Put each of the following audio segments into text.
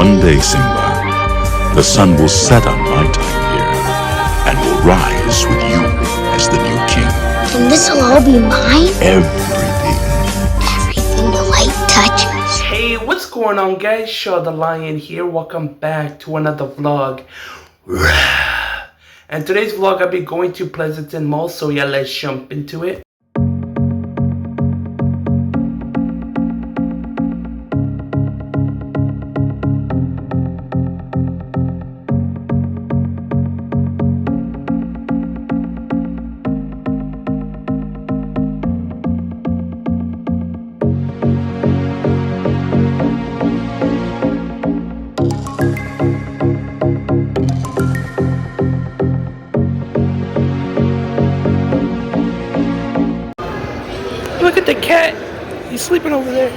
Someday, Simba, the sun will set on my time here and will rise with you as the new king. And this'll all be mine? Everything. Everything the light touches. Hey, what's going on, guys? Shaw the Lion here. Welcome back to another vlog. And today's vlog, I'll be going to Pleasanton Mall. So yeah, let's jump into it. Look at the cat. He's sleeping over there.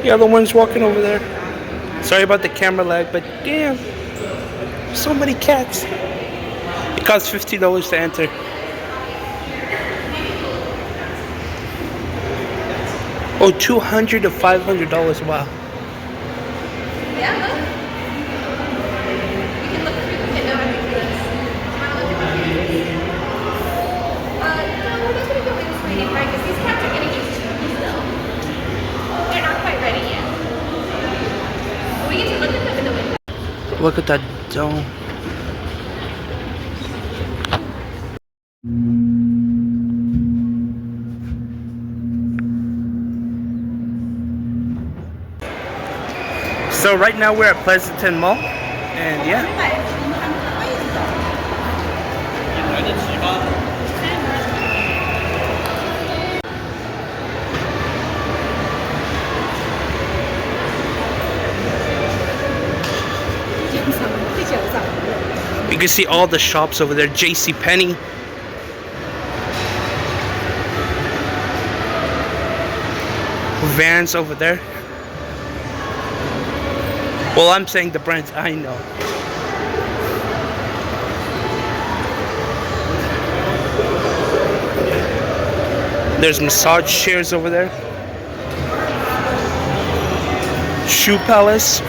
The other one's walking over there. Sorry about the camera lag, but damn. So many cats. It costs $50 to enter. Oh, $200 to $500. Wow. Yeah, look. You can look through the window and make this. No, we're not going to go in this way, right? Because these cats are getting used to it still. They're not quite ready yet. But we get to look at them in the window. Look at that dome. So right now we're at Pleasanton Mall, and yeah. You can see all the shops over there. JCPenney. Vans over there. Well, I'm saying the brands I know. There's massage chairs over there. Shoe Palace.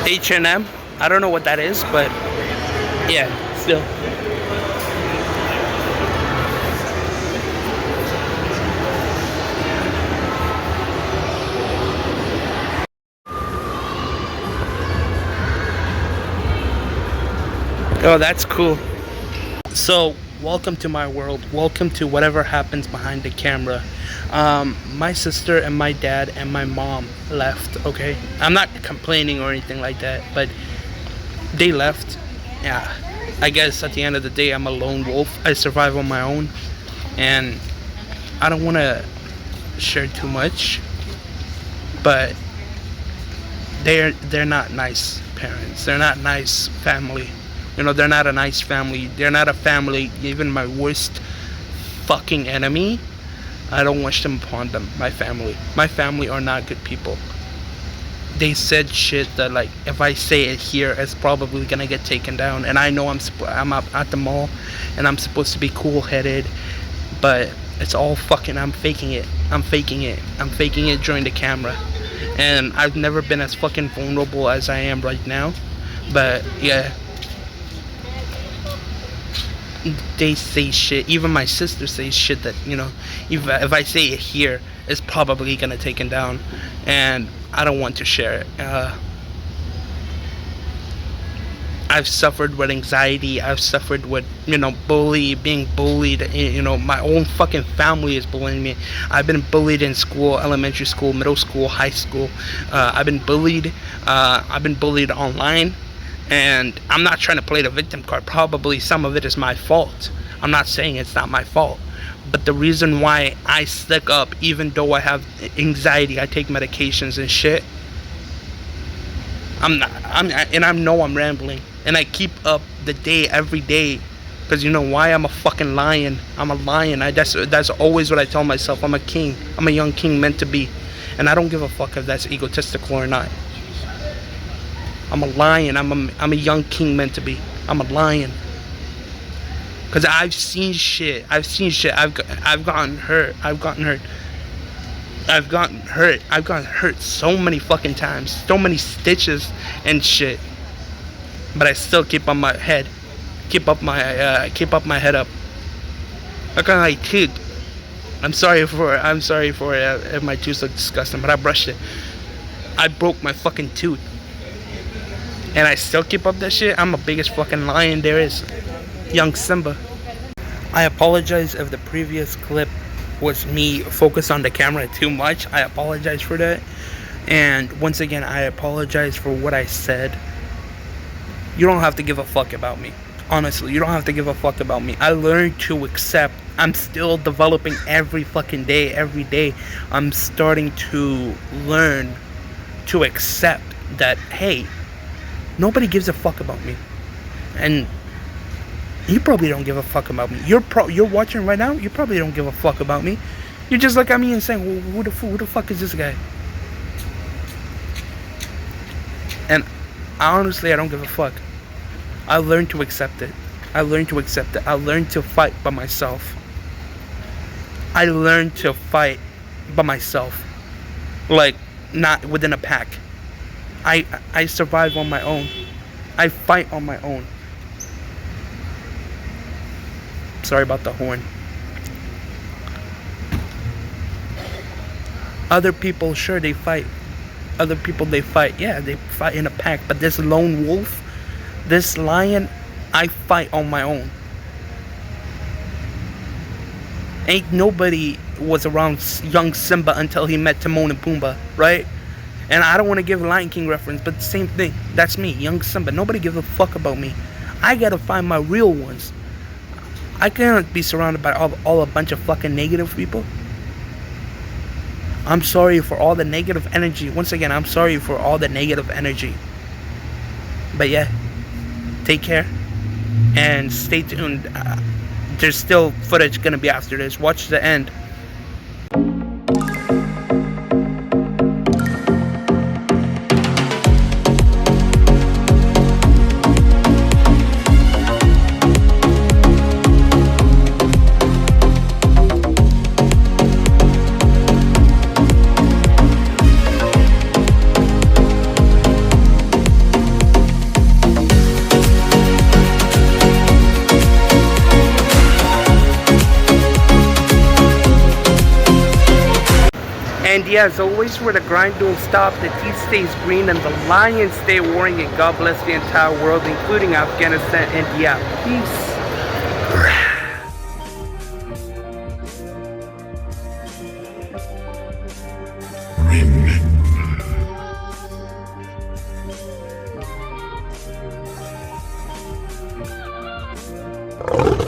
H&M. I don't know what that is, but yeah, still. Oh, that's cool. So, welcome to my world. Welcome to whatever happens behind the camera. My sister and my dad and my mom left, okay? I'm not complaining or anything like that, but they left. Yeah, I guess at the end of the day, I'm a lone wolf. I survive on my own, and I don't want to share too much, but they're not nice parents. They're not nice family. You know, they're not a nice family. They're not a family. Even my worst fucking enemy, I don't wish them upon them. My family are not good people. They said shit that, like, if I say it here, it's probably gonna get taken down. And I know I'm up at the mall, and I'm supposed to be cool-headed, but it's all fucking. I'm faking it. I'm faking it during the camera, and I've never been as fucking vulnerable as I am right now. But yeah. They say shit. Even my sister says shit that, you know, if I say it here, it's probably gonna taken down, and I don't want to share it. I've suffered with anxiety. I've suffered with, you know, being bullied. You know, my own fucking family is bullying me. I've been bullied in school, elementary school, middle school, high school. I've been bullied. I've been bullied online. And I'm not trying to play the victim card. Probably some of it is my fault. I'm not saying it's not my fault. But the reason why I stick up, even though I have anxiety, I take medications and shit. I know I'm rambling. And I keep up the day every day. Because you know why? I'm a fucking lion. I'm a lion. That's always what I tell myself. I'm a king. I'm a young king meant to be. And I don't give a fuck if that's egotistical or not. I'm a lion. I'm a young king meant to be. I'm a lion. Cause I've seen shit. I've gotten hurt. I've gotten hurt so many fucking times. So many stitches and shit. But I still keep up my head. Keep up my head up. Look at my tooth. I'm sorry for if my tooth looks disgusting, but I brushed it. I broke my fucking tooth. And I still keep up that shit. I'm the biggest fucking lion there is. Young Simba. I apologize if the previous clip was me focused on the camera too much. I apologize for that. And once again, I apologize for what I said. You don't have to give a fuck about me. Honestly, you don't have to give a fuck about me. I learned to accept. I'm still developing every fucking day. Every day, I'm starting to learn to accept that, hey, nobody gives a fuck about me. And you probably don't give a fuck about me. You're watching right now. You probably don't give a fuck about me. You just look at me and saying, well, who the fuck is this guy? And honestly, I don't give a fuck. I learned to accept it. I learned to fight by myself. Like, not within a pack. I survive on my own. I fight on my own. Sorry about the horn. Other people, sure, they fight. Yeah, they fight in a pack. But this lone wolf, this lion, I fight on my own. Ain't nobody was around young Simba until he met Timon and Pumbaa, right? And I don't want to give a Lion King reference, but the same thing. That's me, young Simba. Nobody gives a fuck about me. I gotta find my real ones. I can't be surrounded by all a bunch of fucking negative people. I'm sorry for all the negative energy. Once again, I'm sorry for all the negative energy. But yeah, take care and stay tuned. There's still footage gonna be after this. Watch the end. And yeah, as always, where the grind don't stop, the tea stays green, and the lions stay roaring, and God bless the entire world, including Afghanistan. And yeah, Remember.